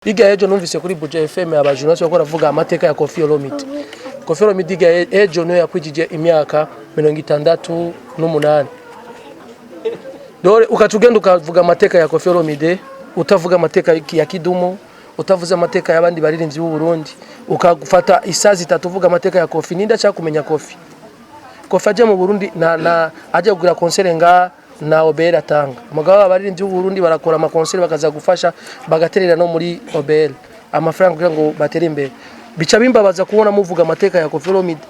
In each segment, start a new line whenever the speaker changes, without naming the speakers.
Iga ejo numvise kuri Buja FM abajuna cyo baravuga amateka ya Koffi Olomide. Koffi Olomide iga ejo no yakwijije imyaka 68. Dore ukatugenda ukavuga amateka ya Koffi Olomide, utavuga amateka ya Kidumu, utavuza amateka y'abandi baririmbyi b'u Burundi, ukagufata isazi tatuvuga amateka ya Koffi. Ninda cya kumenya Koffi. Koffi aje mu Burundi na aje kugura concert nga na OBL atanga. Umugabo abaririmbyi b'u Burundi barakora ama concert bakaza gufasha bagaterera no muri OBL. Amafaranga kugira ngo batere imbere. Bica bimbabaza kubona muvuga amateka ya Koffi Olomide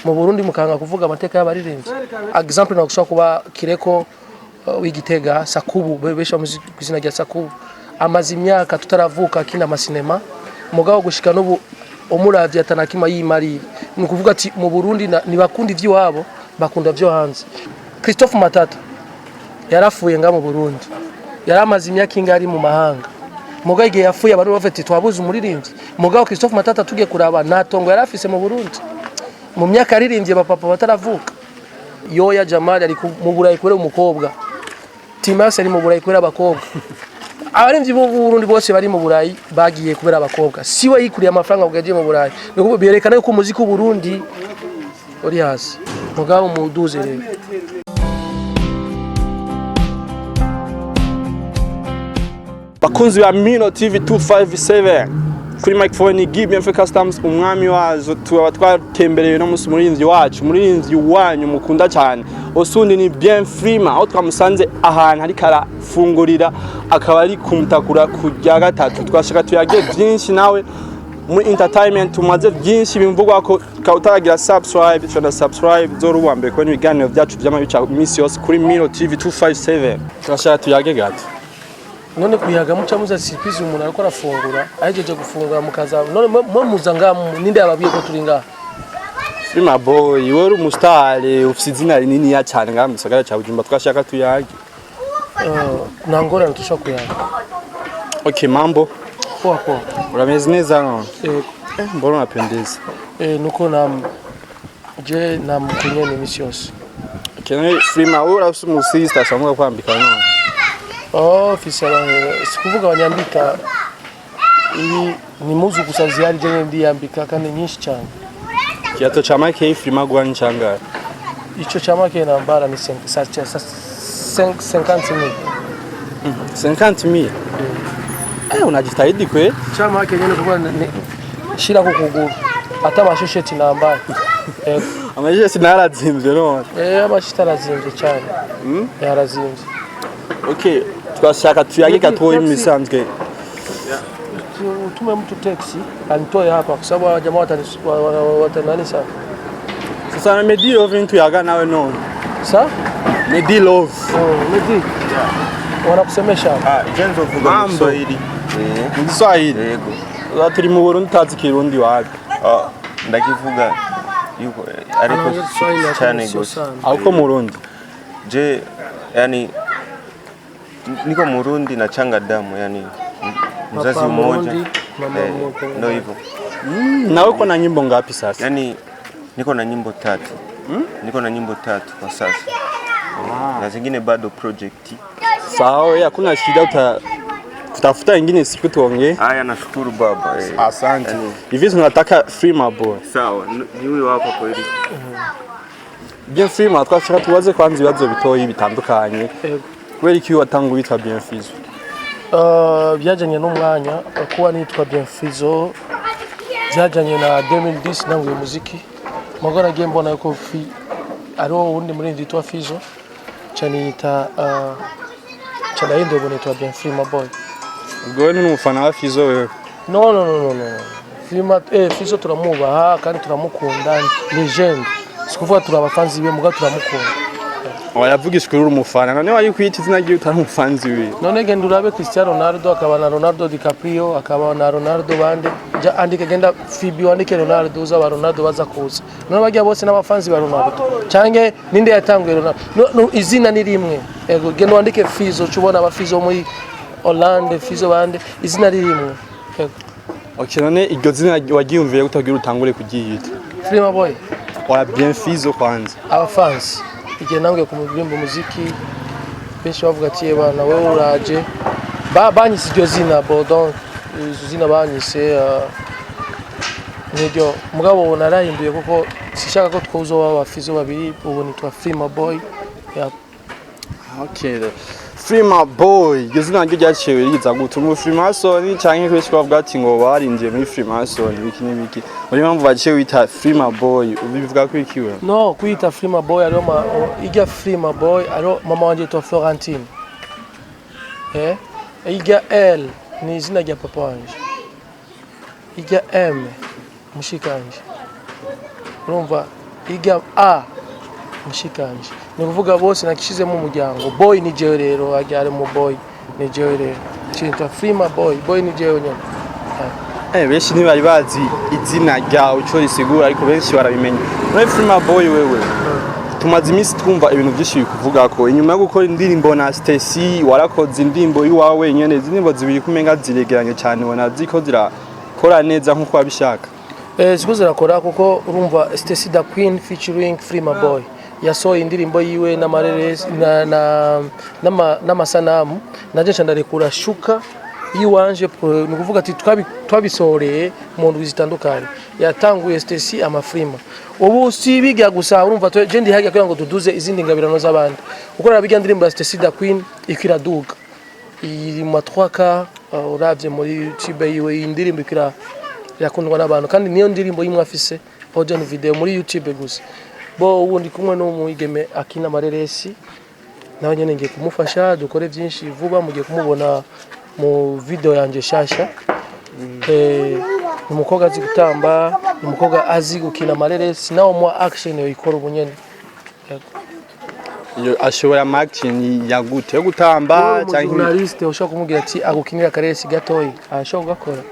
mu Burundi mukanga kuvuga amateka y'abaririmbyi. Example na gushaka kuba KIREKO w'Igitega Sakubu bebesha muzina rya Sakubu amazi imyaka tutaravuka kina masinema umugabo gushika n'ubu umuravye atanakima YIMARIYE ni kuvuga ati mu Burundi ni bakundi vy'iwabo bakunda vyo hanze. Christophe Matata yarafuye nga mu Burundi yaramaze imyaka ingari mu mahanga mugabo igihe yafuye abantu bafite twabuze umuririmbyi mugabo Christophe Matata tugiye kuraba natongo yarafise mu Burundi mu myaka yaririmbye bapapa bataravuka yoya Jamal ari mu Burayi kure umukobwa Timase ari mu Burayi kure abakobwa abaririmbyi b'u Burundi bose bari mu Burayi bagiye kubera abakobwa siwe yikuriye amafaranga ugaje mu Burayi nuko berekana yuko umuziki w'u Burundi uri hasi mugabo muduze rero.
Bakunzi wa Mino TV 257 kuri microphone GBMF Customs umwami wazo tuba twatembereye no musi murinzi wacu murinzi wanyu mukunda cyane osundi ni bien FREEMA aho twamusanze ahantu ari karafungurira akaba ari kumutakura kujya gatatu twashaka tuyage byinshi nawe muri entertainment tumaze byinshi bimvugwa ko kautaragira subscribe cyangwa subscribe zoruwa mbere ko ibiganiro byacu by'amabica misi yose kuri Mino TV 257 twashaka tuyage gato.
None kuyaga muca muza surprise umuntu ariko arafungura ahejeje gufungura mukaza none muza ngamu ninde yababiye ko turi ngaha
FREEMA boy wari umustare ufite izina rinini ya cyane ngamu sagara cya Bujumbura twashaka tuyage
nangora ntusha kuyaga.
Okay mambo
poa
urameze neza no mbona unapendeza
nuko je namukunyene misi yose.
Okay FREEMA wewe urafite umusista ashobora kwambika none
ofisa sikuvuga wanyambika ibi ni muzu gusazi yari je ndiyambika kandi nyinshi cyane.
Kiato cha make FREEMA gwani changa
ico cha make nambara ni
50,000 unajitahidi kwe
cha make nyene kwa shira ku kuguru ata mashosheti nambara
amashesheti narazimvye none
amashita arazimvye cyane yarazimvye.
Okay twashaka tuyage gatoyi imisanzwe
utume mtu taxi anitoe hapa kwa sababu jamaa watanani sana.
Sasa Medi Love tuyaga nawe no
sa
Medi Love
Medi wanakusemesha
jenzo vuga Kiswahili Kiswahili yego turi mu Burundi tazi Kirundi wapi
ndakivuga yuko ariko cyane gose
auko mu Burundi
je yani niko Murundi na changa damu yani mzazi mmoja ndio hivyo.
Na uko na nyimbo ngapi sasa?
Yani niko na nyimbo 3. Niko na nyimbo 3 kwa sasa. Na zingine bado project.
Sawa, hakuna shida utafuta nyingine siku tuongee.
Haya nashukuru baba.
Asante. Hivi tunataka FREEMA boy.
Sawa, ni huyo hapa kweli.
Bien FREEMA twashaka tuwaze kwanza ibibazo bitoyi bitandukanye. Kweli iki watangu witwa Bien Fizo?
Byajanye n'umwanya kuba nitwa Bien Fizo byajanye na 2010 nanguye muziki magana giye mbona ko ariho wundi muri nditwa Fizo cyane yita cyane yinde bonetwa Bien FREEMA boy.
Ubwo ni umufana wa Fizo wewe?
No FREEMA Fizo turamubaha kandi turamukunda legend sikuvuga turabafanzi be muga turamukunda.
Wayavugishwe uri umufana none wari kwita izina giye utari umufanzi we
none genda urabe Cristiano Ronaldo akaba na Ronaldo DiCaprio akaba na Ronaldo bande ja andike genda Fibi wandike Ronaldo uza ba Ronaldo baza kuza none bagiye bose n'abafanzi ba Ronaldo canke ninde yatanguye Ronaldo no izina ni rimwe ego genda wandike Fizo cubona aba Fizo muri Hollande Fizo bande izina ni rimwe ego.
Okay none iryo zina wagiyumviye gutagira utangure kugiyita
FREEMA boy
wa Bien Fizo kwanza
abafanzi igihe nanguye kumuririmba muziki benshi bavuga ati bana wewe uraje banyise iryo zina bodon izina banyise niryo mugabo narahinduye kuko sishaka ko twozo abafizo babiri ubu nitwa FREEMA boy.
Okay. FREEMA boy, izina ryo ryaciwe riza gutuma Freemason canke kwese bavuga ati ngo barinjiye muri Freemason biki n'ibiki. Muri mpamvu baciye wita FREEMA boy, ubivuga ko ikiwe?
No, kwita FREEMA boy ariyo iga FREEMA boy ariyo mama wanje to Florentine. Iga L ni izina rya papa wanje. Iga M mushikanje. Urumva iga A mushikanje. Ni kuvuga bose nakishizemo umuryango. Boy ni jewe rero ajyare mu boy ni jewe rero. Cinta FREEMA boy, boy ni jewe nyene.
Benshi ntibari bazi izina ryawe uco risigura ariko benshi barabimenya. Muri FREEMA boy wewe tumaze iminsi twumva ibintu byinshi bikuvuga ko inyuma yo gukora indirimbo na Stacy warakoze indirimbo yiwawe nyene indirimbo zibiri kumenga ziregeranye cyane ubona ziko zirakora neza nkuko wabishaka.
Ziko zirakora kuko urumva Stacy the Queen featuring FREEMA boy yasohoye indirimbo yiwe n'amareresi n'amasanamu naje ncandarekura shuka yiwanje ni kuvuga ati twabisoreye mu ndwi zitandukanye yatanguye Stacy ama FREEMA ubu si biga gusa urumva je ndi hagiye kugira ngo tuduze izindi ngabirano z'abandi uko rabiga ndirimbo ya Stacy the Queen ikiraduga iri mu 3K uravye muri YouTube yiwe indirimbo ikira yakundwa n'abantu kandi niyo ndirimbo yimwe afise audio ni video muri YouTube gusa bo ubundi kumwe no muigeme akina amareresi nawe nyene ngiye kumufasha dukore byinshi vuba mugiye kumubona mu video yanje shasha umukobwa azi gutamba umukobwa azi gukina amareresi nawo mu action yo ikora ubunyene
iyo ashobora action ya gute yo gutamba
cyangwa journaliste ushaka kumubwira ati agukinira akareresi gatoyi ashobora gukora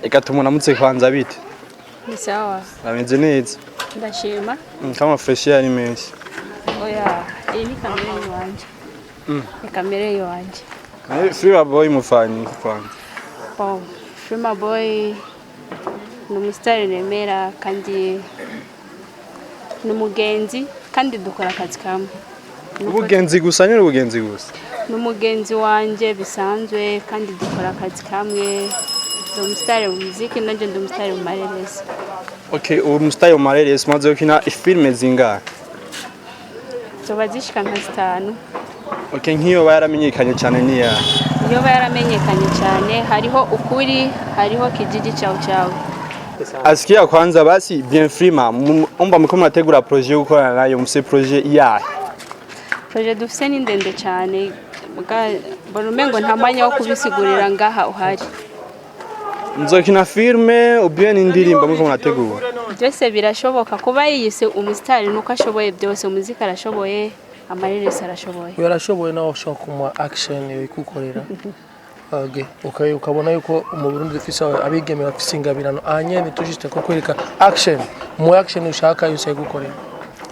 ikatumuna kwanza bite
ni sawa
ameze neza
ndashima
kama fresh ari menshi
oya iyi ni kamera yanje ni kamera yanje
FREEMA boy mufani kwanza
FREEMA boy ni umusitari nemera kandi ni umugenzi kandi dukora akazi kamwe
ubugenzi gusa nyine ubugenzi gusa
ni umugenzi wanje bisanzwe kandi dukora akazi kamwe umusitari mu muziki nanje ndi umusitari mu mareresi.
Okay, umusitari mu mareresi maze ukina filme zingahe?
Zoba zishika nka 5.
Okay, nkiyo baramenyekanye cyane niya.
Iyo baramenyekanye cyane hariho ukuri, hariho kijiji cyao cyao.
Asikia kwanza basi bien FREEMA umba mko mnategura projet yo gukorana nayo muse projet ya.
Projet dufise ni ndende cyane. Mbona umengo nta mwanya wo kubisigurira ngaha uhari.
Mzokina filme ubien indirimbo mko mnategura.
Byose birashoboka kuba yiyise umusitari nuko ashoboye byose umuziki arashoboye amareresi arashoboye.
Yarashoboye nawo ushaka kumwa action yo ikukorera. Ukabona yuko mu Burundi dufise abigeme bafise ingabirano anyene tujiste ko kwereka action mu action ushaka yose gukorera.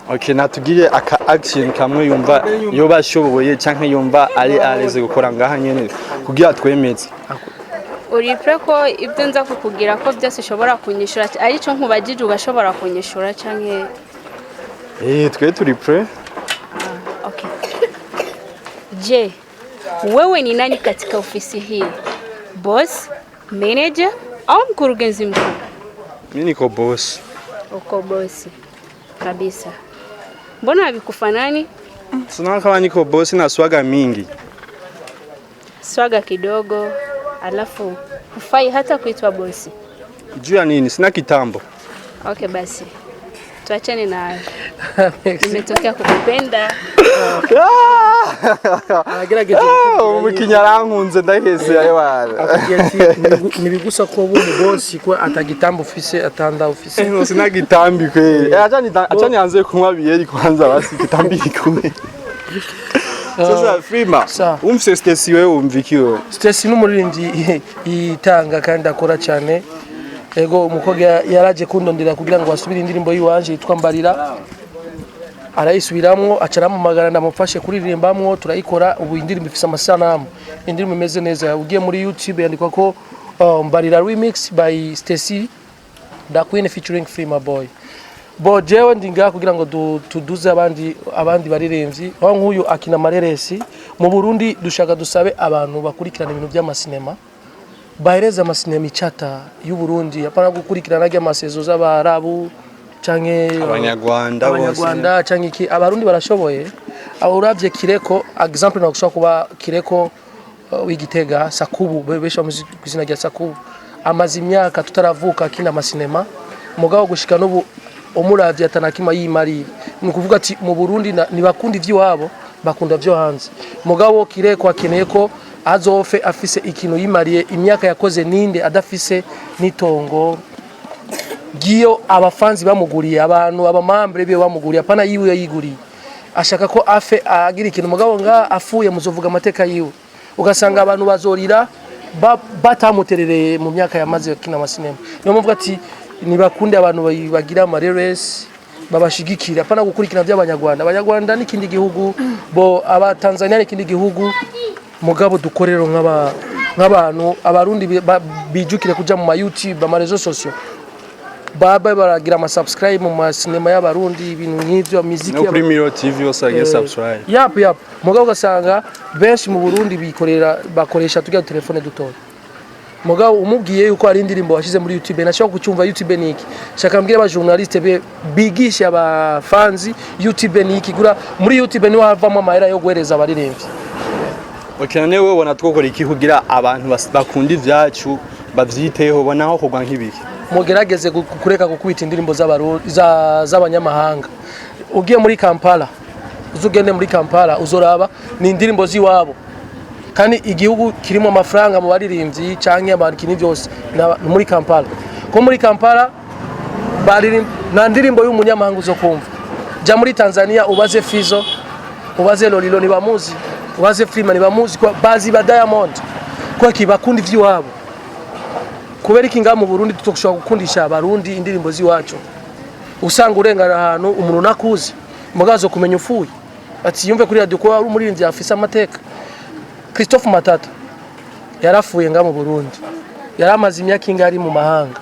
Okay, natugire aka action kamwe yumva yo bashoboye canke yumva ari areze gukora ngaha nyene kugira twemeze.
Uri pre ko ibyo nza kukugira ko byose ushobora kunyishura ari cyo nkubagije ugashobora kunyishura canke
twe turi pre.
Okay. Je, wewe ni nani katika ofisi hii? Boss, manager au mkurugenzi mkuu?
Mimi niko boss.
Uko boss. Kabisa. Mbona habikufanani?
Sina kama niko boss na swaga mingi.
Swaga kidogo. Alafu hufai hata kuitwa bosi.
Juu ya nini? Sina kitambo.
Okay basi. Tuachane na hayo. Nimetokea kukupenda.
Umukinyarankunze ndahese ayo
nibigusa ko ubu bosi ko atagitambo ufise atanda ufise.
No sina gitambi kwe. Achani anze kunywa biyeri kwanza basi kitambi kumwe. Sasa FREEMA umfise Stacy wewe umvikiwe.
Stacy n'umuririmbyi itanga kandi akora cyane. Ego umukobwa yaraje kundondera kugira ngo asubire indirimbo yiwanje yitwa Mbarira. Arayisubiramwo acaramo magana ndamufashe kuririmbamwo turayikora ubu indirimbo ifise amasanamu. Indirimbo imeze neza ugiye muri YouTube yandikwa ko Mbarira remix by Stacy the Queen featuring FREEMA boy. Bo jewe ndinga kugira ngo tuduze abandi baririmbyi aho nk'uyu akina amareresi mu Burundi dushaka dusabe abantu bakurikirana ibintu by'amasinema bahereza amasinema icata y'u Burundi apana gukurikirana n'amasezo z'abarabu canke abanyarwanda canke iki abarundi barashoboye abo uravye Kireko example na gushaka kuba Kireko w'Igitega Sakubu besha kuzina rya Sakubu amazi imyaka tutaravuka kina amasinema mugabo gushika n'ubu umuravye atanakima YIMARIYE ni kuvuga ati mu Burundi ni bakundi vy'iwabo bakunda vyo hanze mugabo Kireko akeneye ko azofe afise ikintu YIMARIYE imyaka yakoze ninde adafise nitongo giyo abafanzi bamuguriye abantu abamambre biyo bamuguriye apana yiwe yiguriye ashaka ko afe agira ikintu mugabo nga afuye muzovuga amateka yiwe ugasanga abantu bazorira batamuterereye mu myaka yamaze kina amasinema niyo muvuga ati nibakunde abantu bagira amareresi babashigikira apana gukurikira by'abanyarwanda n'ikindi gihugu bo aba Tanzania n'ikindi gihugu mugabo dukorero nk'abantu abarundi bijukire kuja mu YouTube amarezo sociaux baba baragira ama subscribe mu masinema y'abarundi ibintu nk'ivyo muziki
no Premium TV yose agiye subscribe
yap mugabo gasanga benshi mu Burundi bakoresha tujya telefone dutoya mugabo umubwiye yuko ari indirimbo washize muri YouTube nashaka kucyumva YouTube niki shaka mbwira aba journaliste bigisha aba fans YouTube niki gura muri YouTube ni havamo amahera yo guhereza abaririmbyi
Okene wewe ubona twokora iki kugira abantu bakunda ivyacu bavyiteho bonaho kugwa nk'ibiki
mugerageze kureka gukubita indirimbo z'abanyamahanga ugiye muri Kampala uzugende muri Kampala uzoraba ni indirimbo ziwabo kandi igihugu kirimo amafaranga mu baririmbyi canke abantu kini byose muri Kampala ko muri Kampala baririmba na ndirimbo y'umunyamahanga uzokumva ja muri Tanzania ubaze Fizo ubaze Lolilo ni bamuzi ubaze FREEMA ni bamuzi kwa bazi ba Diamond kwa kibakundi vy'iwabo kubera iki ngaha mu Burundi tutokushobora gukundisha abarundi indirimbo ziwacu usanga urengana ahantu umuntu nakuzi mugazo kumenya ufuye ati yumve kuri radio ko ari umuririmbyi afise amateka Christophe Matata yarafuye ngaha mu Burundi yaramaze imyaka ingari mu mahanga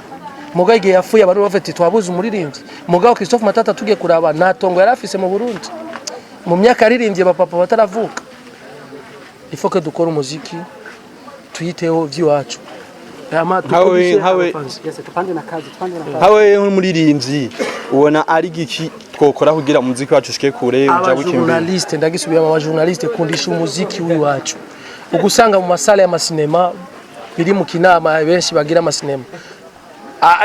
mugaye igihe yafuye abantu bafite twabuze umuririmbyi mugabo Christophe Matata tugiye kuraba natongo yarafise mu Burundi mu myaka yaririmbye bapapa bataravuka ifoke dukora umuziki tuyiteho vy'iwacu
hawe umuririmbyi ubona ari giki twokora kugira umuziki wacu ushike kure uja bukimbira
journaliste ndagisubira mu journaliste kundisha umuziki w'iwacu ugusanga mu masale y'amasinema biri mu kinama benshi bagira amasinema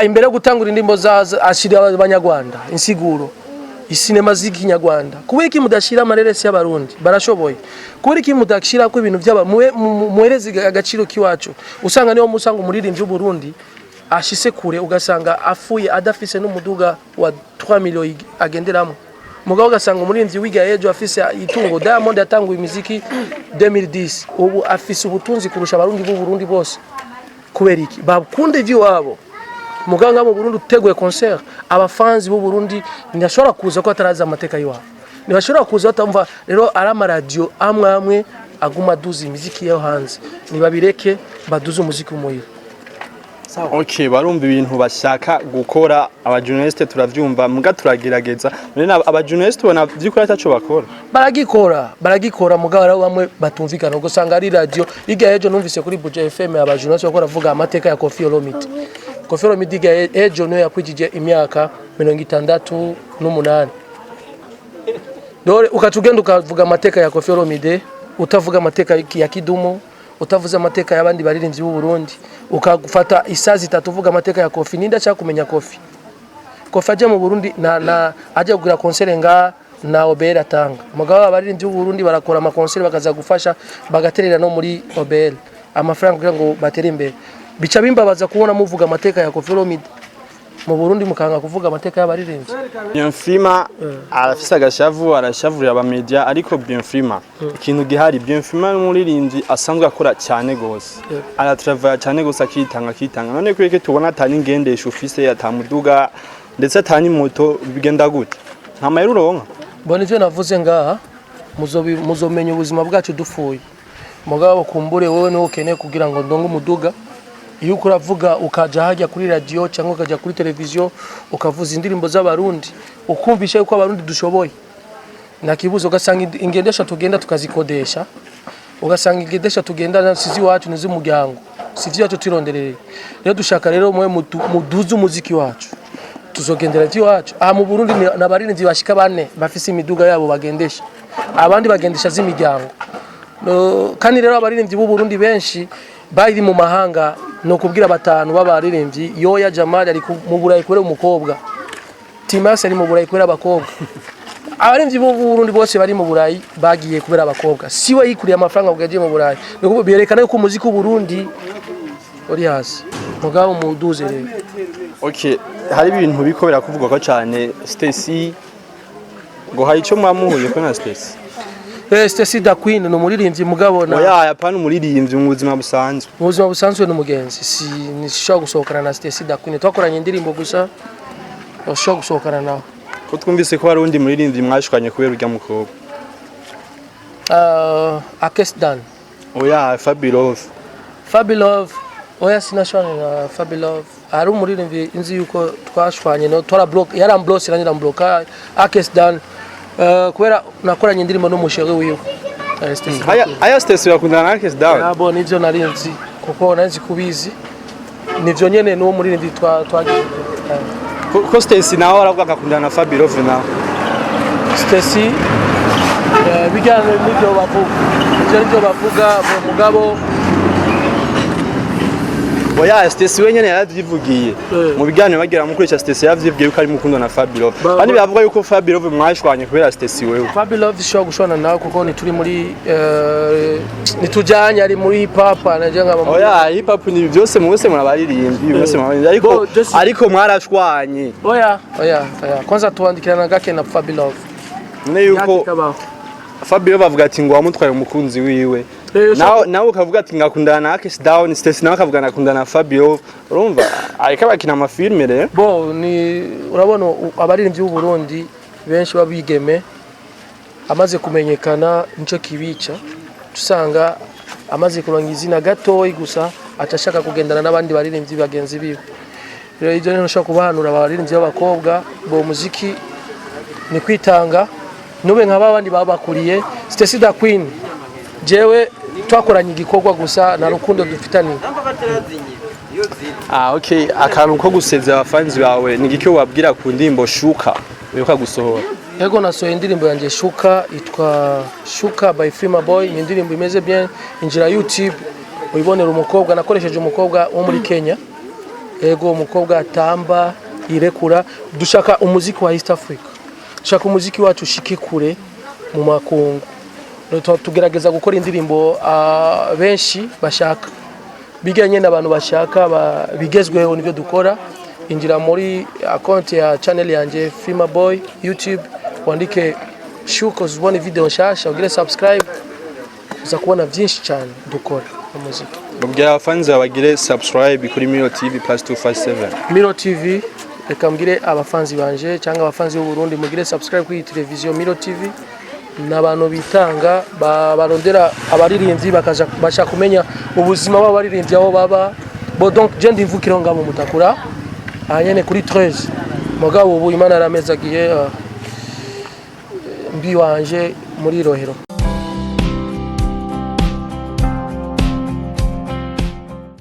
imbere yo gutangura indimbo ashira abanyarwanda insiguro isinema z'ikinyarwanda kubiki mudashira amareresi y'abarundi barashoboye kubiki mudashira ko ibintu by'aba muhereze agaciro kiwacu usanga niyo musanga umuririmbyi w'Uburundi ashise kure ugasanga afuye adafise n'umuduga wa 3 millions agenderamo mugabo ugasanga umuririmbyi wigayejo afise itungo Diamond yatanguye imiziki 2010 ubu afise ubutunzi kurusha abarundi b'Uburundi bose kubera iki bakunde ivy'iwabo muganga mu Burundi uteguye concert abafanzi b'u Burundi ntashobora kuza ko ataraza amateka yiwabo ntibashobora kuza batamva rero ara radio amwe aguma duza imiziki yo hanze nibabireke baduze umuziki umuhira
sawa okay barumva ibintu bashaka gukora aba journaliste turavyumva muga turagerageza none aba journaliste bona vyikora taco bakora baragikora mugabo bamwe batumvikana gusanga ari radio igayejo numvise kuri BOSE FM aba journaliste bakora vuga amateka ya Koffi Olomide Koffi Olomide ejo no yakwijije imyaka 68 dore ukatugenda ukavuga amateka ya Koffi Olomide utavuga amateka ya Kidumu utavuze amateka y'abandi baririmbyi b'u Burundi ukagufata isazi tatuvuga amateka ya Koffi ninda cha kumenya Koffi aje mu Burundi na aje kugira concert nga na OBL atanga mugabo abaririmbyi b'u Burundi barakora ama concert bakaza gufasha bagaterera no muri OBL amafaranga kugira ngo batere imbere bica bimbabaza kubona muvuga amateka ya Koffi Olomide mu Burundi mukanga kuvuga amateka y'abaririmbyi FREEMA arafise agashavu arashavurira aba media ariko FREEMA ikintu gihari FREEMA n'umuririmbyi asanzwe akora cyane gose aratrava cyane gose akitanga none kweke tubona atani ngendesha ufise atamuduga ndetse atani moto bigenda gute nta mayero uronka
mbona ivyo navuze ngaha muzomenya ubuzima bwacu dufuye mugabo kumbure wowe no ukeneye kugira ngo ndongo umuduga iyo ukuravuga ukaja hajya kuri radio cyangwa ukaja kuri televiziyo ukavuza indirimbo z'abarundi ukumvisha yuko abarundi dushoboye nakibuzo ugasanga ingendesha tugenda tukazikodesha ugasanga ingendesha tugenda nasizi wacu n'iz'umuryango sivyo turondereye rero dushaka rero mwe muduze umuziki wacu tuzogendera iwacu mu Burundi n'abaririmbyi bashika bane bafise imiduga yabo bagendesha abandi bagendesha z'imiryango kandi rero abaririmbyi b'u Burundi benshi bari mu mahanga no kubwira batanu b'abaririmbyi yoya Jamal ari mu Burayi kubera umukobwa Timas ari mu Burayi kubera abakobwa abaririmbyi b'u Burundi bose bari mu Burayi bagiye kubera abakobwa siwe yikuriye amafaranga ugaje mu Burayi nuko byerekana ko umuziki w'u Burundi uri hasi mugabo muduze rero.
Okay, hari ibintu bikobera kuvugwa ko cyane Stacy ngo hari icyo mwamuhuye ko na Stacy.
Stacy da Queen no muririmbyi mugabo na
oya apana umuririmbyi mu buzima busanzwe.
Mu buzima busanzwe n'umugenzi si nishobora gusohokana na Stacy da Queen twakoranye indirimbo gusa ushobora gusohokana nawe.
Ko twumvise ko hari undi muririmbyi mwashukanye kubera urya mukobwa.
Akesdan.
Oya Fabilove.
Oya sinashwana na Fabilove. Ari umuririmbyi inzi yuko twashwanye no tora block yaramblock iranyira mbloka Akesdan. Kubera nakoranye indirimbo n'umushere wiwe.
Aya Stacy yakundana na Akesdan.
Abo nivyo narinzi kuko nanzi kubizi. Nivyo nyene no muririmbyi twagiye.
Ko Stacy nawe aravuga akakundana na Fabilove nawe.
Stacy bijyanye n'ibyo bavuga mugabo
oya Stacy wenyene yaravyivugiye mu biganiro bagira mu kurisha Stacy yavyivugiye ko ari mukundana na Fabilove kandi bavuga yuko Fabilove mwashwanye kubera Stacy wewe.
Fabilove shobora gushwana nawe kuko nituri muri nitujanye ari muri hip hop naje nkaba
oya hip hop ni byose mwese murabaririmbyi byose ariko mwarashwanye.
Oya kwanza tuandikirana gake na Fabilove
ne yuko Fabilove avuga ati ngo wamutwaye umukunzi wiwe nawe ukavuga ati ngakundana na Akesdan Stacy nawe akavuga nakundana na Fabilove urumva ariko bakina amafilme rero
bo ni urabona abaririmbyi b'u Burundi benshi babigeme amaze kumenyekana nico kibica tusanga amaze kuronga izina gatoyi gusa atashaka kugendana n'abandi baririmbyi bagenzi biwe rero ivyo rero nshaka kubahanura abaririmbyi b'abakobwa bo muziki ni kwitanga nube nk'abandi babakuriye Stacy da Queen jewe twakoranye igikorwa gusa na rukundo dufitanye.
Okay, akantu ko gusezera abafanzi bawe ni giki wabwira ku ndimbo Shuka uyoka gusohora?
Yego nasohoye indirimbo yanje Shuka itwa Shuka by FREEMA boy ni indirimbo imeze bien injira YouTube uyibonera umukobwa nakoresheje umukobwa wo muri Kenya. Yego umukobwa atamba irekura dushaka umuziki wa East Africa. Shaka umuziki wacu ushike kure mu makungu. Tugerageza gukora indirimbo benshi bashaka biganye n'abantu bashaka bigezweho nivyo dukora. Injira muri account ya channel yanje FREEMA boy YouTube wandike Shuka uzibone video nshasha ugire subscribe uza kubona byinshi cyane dukora umuziki.
Ubwira abafanzi bagire subscribe kuri Miro TV +257
Miro TV reka mbwire abafanzi banje cyangwa abafanzi b'u Burundi mugire subscribe kuri televiziyo Miro TV n'abantu bitanga barondera abaririmbyi bashaka kumenya ubuzima bw'abaririmbyi aho baba bo donc je ndivukira ngabo mutakura anyene kuri 13 mugabo ubu Imana aramezagiye mbi wanje muri Rohero.